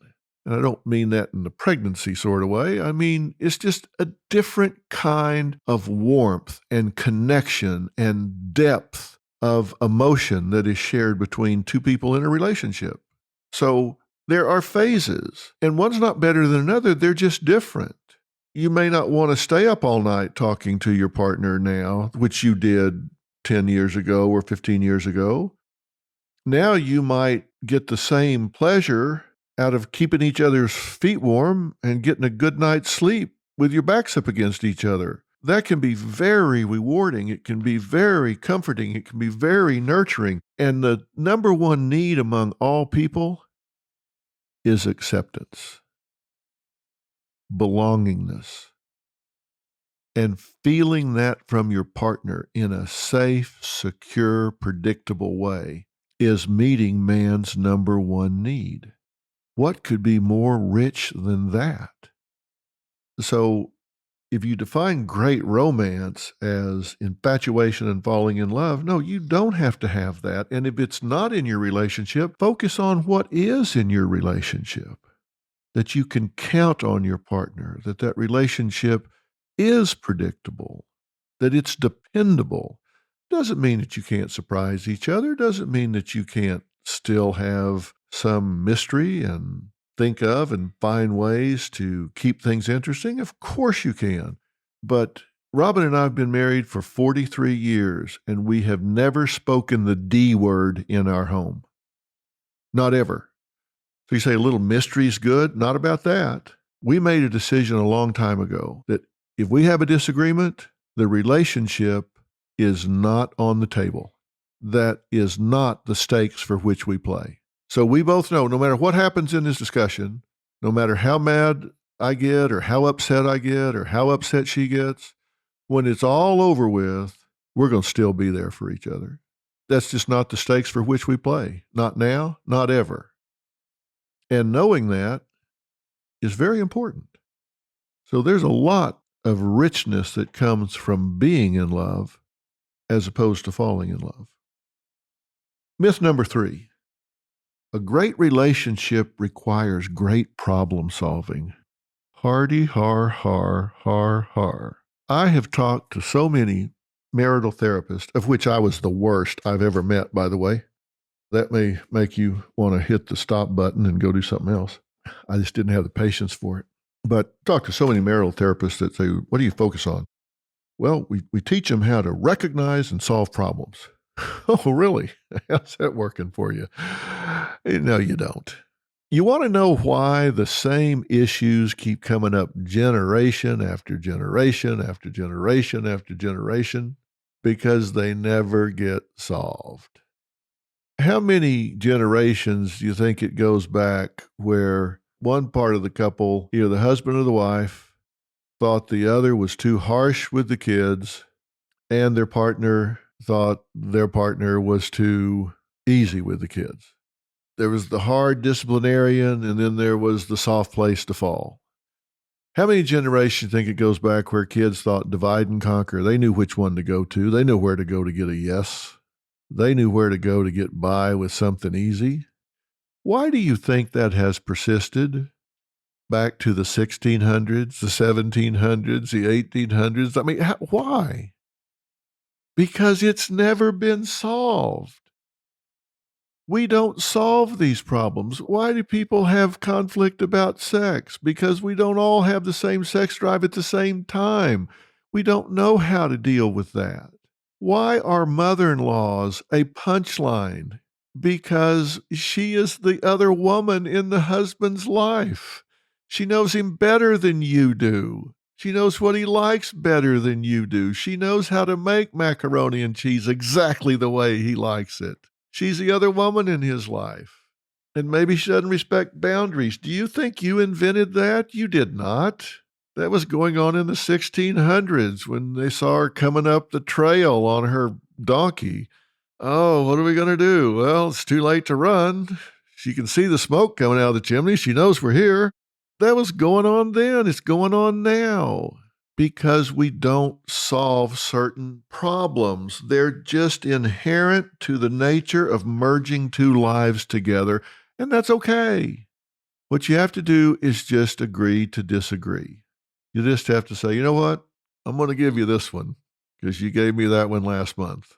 A: And I don't mean that in the pregnancy sort of way. I mean, it's just a different kind of warmth and connection and depth of emotion that is shared between two people in a relationship. So there are phases, and one's not better than another. They're just different. You may not want to stay up all night talking to your partner now, which you did 10 years ago or 15 years ago. Now you might get the same pleasure out of keeping each other's feet warm and getting a good night's sleep with your backs up against each other. That can be very rewarding. It can be very comforting. It can be very nurturing. And the number one need among all people is acceptance, belongingness, and feeling that from your partner in a safe, secure, predictable way is meeting man's number one need. What could be more rich than that? So if you define great romance as infatuation and falling in love, no, you don't have to have that. And if it's not in your relationship, focus on what is in your relationship. That you can count on your partner, that relationship is predictable, that it's dependable. Doesn't mean that you can't surprise each other. Doesn't mean that you can't still have some mystery and think of and find ways to keep things interesting. Of course you can. But Robin and I have been married for 43 years, and we have never spoken the D word in our home. Not ever. So you say a little mystery is good? Not about that. We made a decision a long time ago that if we have a disagreement, the relationship is not on the table. That is not the stakes for which we play. So we both know no matter what happens in this discussion, no matter how mad I get or how upset I get or how upset she gets, when it's all over with, we're going to still be there for each other. That's just not the stakes for which we play. Not now, not ever. And knowing that is very important. So there's a lot of richness that comes from being in love as opposed to falling in love. Myth number 3. A great relationship requires great problem solving. Hardy har har har har. I have talked to so many marital therapists, of which I was the worst I've ever met, by the way. That may make you want to hit the stop button and go do something else. I just didn't have the patience for it. But talk to so many marital therapists that say, what do you focus on? Well, we teach them how to recognize and solve problems. Oh, really? How's that working for you? No, you don't. You want to know why the same issues keep coming up generation after generation after generation after generation? Because they never get solved. How many generations do you think it goes back where one part of the couple, either the husband or the wife, thought the other was too harsh with the kids, and their partner thought their partner was too easy with the kids? There was the hard disciplinarian, and then there was the soft place to fall. How many generations think it goes back where kids thought divide and conquer? They knew which one to go to. They knew where to go to get a yes. They knew where to go to get by with something easy. Why do you think that has persisted back to the 1600s, the 1700s, the 1800s? I mean, why? Because it's never been solved. We don't solve these problems. Why do people have conflict about sex? Because we don't all have the same sex drive at the same time. We don't know how to deal with that. Why are mother-in-laws a punchline? Because she is the other woman in the husband's life. She knows him better than you do. She knows what he likes better than you do. She knows how to make macaroni and cheese exactly the way he likes it. She's the other woman in his life. And maybe she doesn't respect boundaries. Do you think you invented that? You did not. That was going on in the 1600s when they saw her coming up the trail on her donkey. Oh, what are we going to do? Well, it's too late to run. She can see the smoke coming out of the chimney. She knows we're here. That was going on then. It's going on now because we don't solve certain problems. They're just inherent to the nature of merging two lives together, and that's okay. What you have to do is just agree to disagree. You just have to say, you know what? I'm going to give you this one because you gave me that one last month.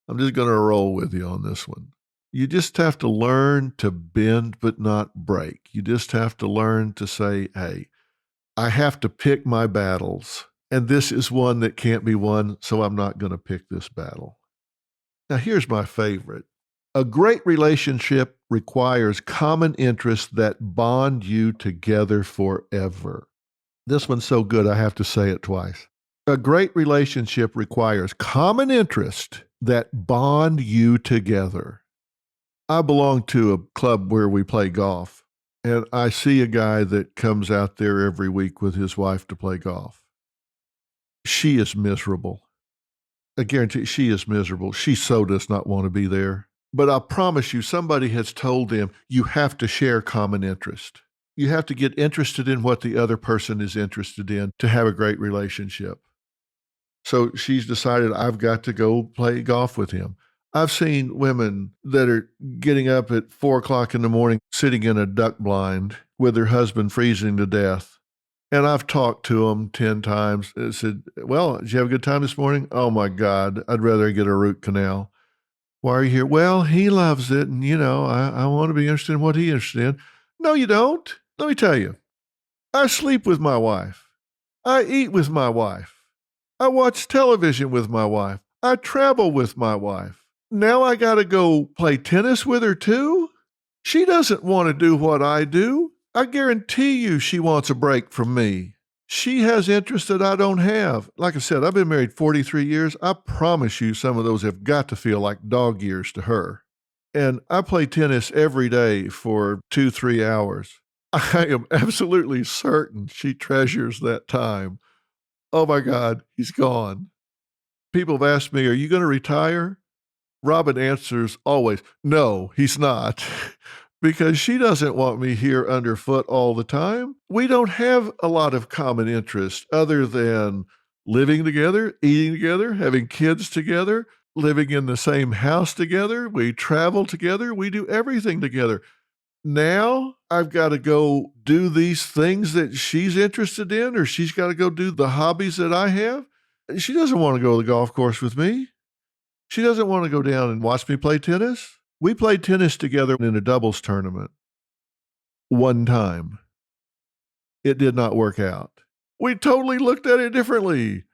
A: I'm just going to roll with you on this one. You just have to learn to bend but not break. You just have to learn to say, hey, I have to pick my battles, and this is one that can't be won, so I'm not going to pick this battle. Now, here's my favorite. A great relationship requires common interests that bond you together forever. This one's so good, I have to say it twice. A great relationship requires common interest that bond you together. I belong to a club where we play golf, and I see a guy that comes out there every week with his wife to play golf. She is miserable. I guarantee she is miserable. She so does not want to be there. But I promise you, somebody has told them you have to share common interest. You have to get interested in what the other person is interested in to have a great relationship. So she's decided, I've got to go play golf with him. I've seen women that are getting up at 4 o'clock in the morning, sitting in a duck blind with their husband freezing to death. And I've talked to them 10 times. I said, well, did you have a good time this morning? Oh my God, I'd rather get a root canal. Why are you here? Well, he loves it. And, I want to be interested in what he's interested in. No, you don't. Let me tell you, I sleep with my wife. I eat with my wife. I watch television with my wife. I travel with my wife. Now I got to go play tennis with her too? She doesn't want to do what I do. I guarantee you she wants a break from me. She has interests that I don't have. Like I said, I've been married 43 years. I promise you some of those have got to feel like dog years to her. And I play tennis every day for 2-3 hours. I am absolutely certain she treasures that time. Oh my God, he's gone. People have asked me, are you going to retire? Robin answers always, no, he's not. Because she doesn't want me here underfoot all the time. We don't have a lot of common interests other than living together, eating together, having kids together, living in the same house together. We travel together. We do everything together. Now I've got to go do these things that she's interested in, or she's got to go do the hobbies that I have. She doesn't want to go to the golf course with me. She doesn't want to go down and watch me play tennis. We played tennis together in a doubles tournament one time. It did not work out. We totally looked at it differently.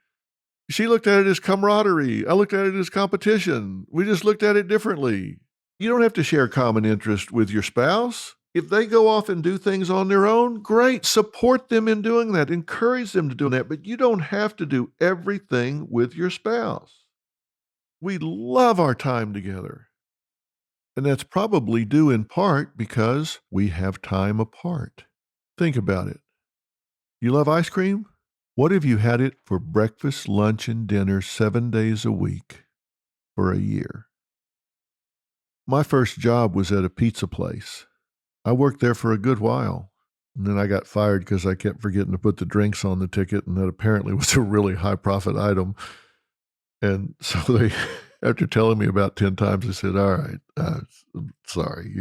A: She looked at it as camaraderie. I looked at it as competition. We just looked at it differently. You don't have to share common interest with your spouse. If they go off and do things on their own, great. Support them in doing that. Encourage them to do that. But you don't have to do everything with your spouse. We love our time together. And that's probably due in part because we have time apart. Think about it. You love ice cream? What if you had it for breakfast, lunch, and dinner 7 days a week for a year? My first job was at a pizza place. I worked there for a good while, and then I got fired because I kept forgetting to put the drinks on the ticket, and that apparently was a really high-profit item. And so they, after telling me about 10 times, they said, all right, sorry,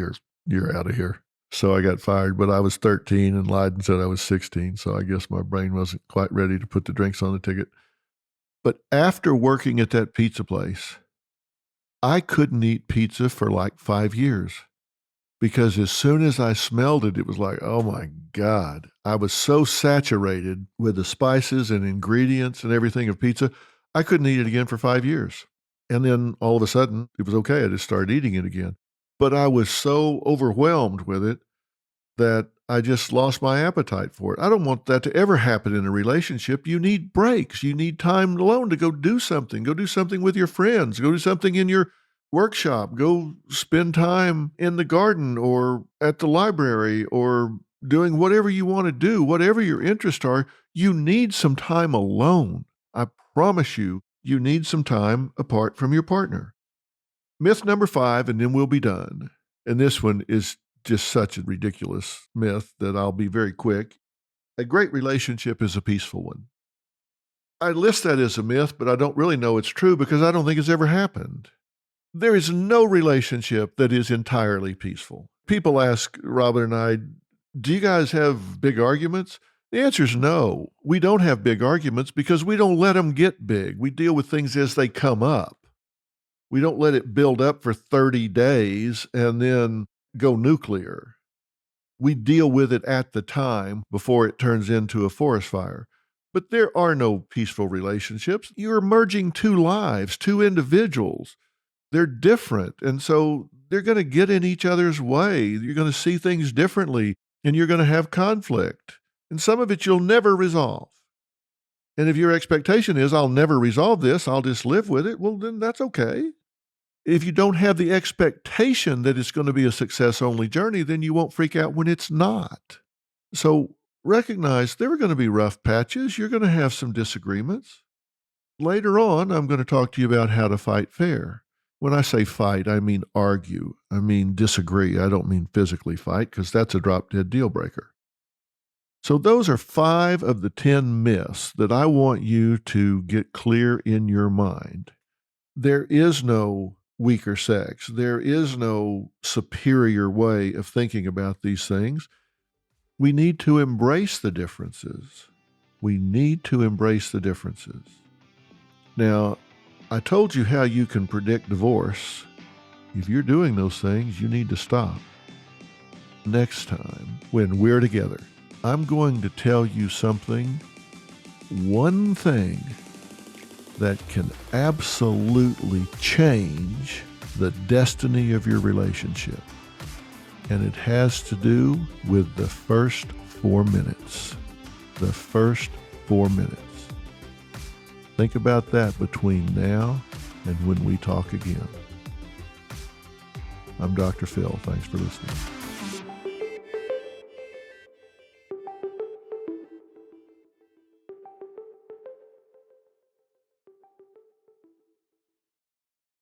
A: you're out of here. So I got fired, but I was 13 and lied and said I was 16, so I guess my brain wasn't quite ready to put the drinks on the ticket. But after working at that pizza place, I couldn't eat pizza for like 5 years because as soon as I smelled it, it was like, oh my God. I was so saturated with the spices and ingredients and everything of pizza, I couldn't eat it again for 5 years. And then all of a sudden, it was okay. I just started eating it again. But I was so overwhelmed with it that I just lost my appetite for it. I don't want that to ever happen in a relationship. You need breaks. You need time alone to go do something. Go do something with your friends. Go do something in your workshop. Go spend time in the garden or at the library or doing whatever you want to do, whatever your interests are. You need some time alone. I promise you, you need some time apart from your partner. Myth number 5, and then we'll be done. And this one is just such a ridiculous myth that I'll be very quick. A great relationship is a peaceful one. I list that as a myth, but I don't really know it's true because I don't think it's ever happened. There is no relationship that is entirely peaceful. People ask Robin and I, do you guys have big arguments? The answer is no. We don't have big arguments because we don't let them get big. We deal with things as they come up. We don't let it build up for 30 days and then go nuclear. We deal with it at the time before it turns into a forest fire. But there are no peaceful relationships. You're merging two lives, two individuals. They're different, and so they're going to get in each other's way. You're going to see things differently, and you're going to have conflict. And some of it you'll never resolve. And if your expectation is, I'll never resolve this, I'll just live with it, well, then that's okay. If you don't have the expectation that it's going to be a success-only journey, then you won't freak out when it's not. So recognize there are going to be rough patches. You're going to have some disagreements. Later on, I'm going to talk to you about how to fight fair. When I say fight, I mean argue. I mean disagree. I don't mean physically fight because that's a drop-dead deal breaker. So those are 5 of the 10 myths that I want you to get clear in your mind. There is no weaker sex. There is no superior way of thinking about these things. We need to embrace the differences. We need to embrace the differences. Now, I told you how you can predict divorce. If you're doing those things, you need to stop. Next time, when we're together, I'm going to tell you something, one thing that can absolutely change the destiny of your relationship. And it has to do with the first 4 minutes. The first 4 minutes. Think about that between now and when we talk again. I'm Dr. Phil. Thanks for listening.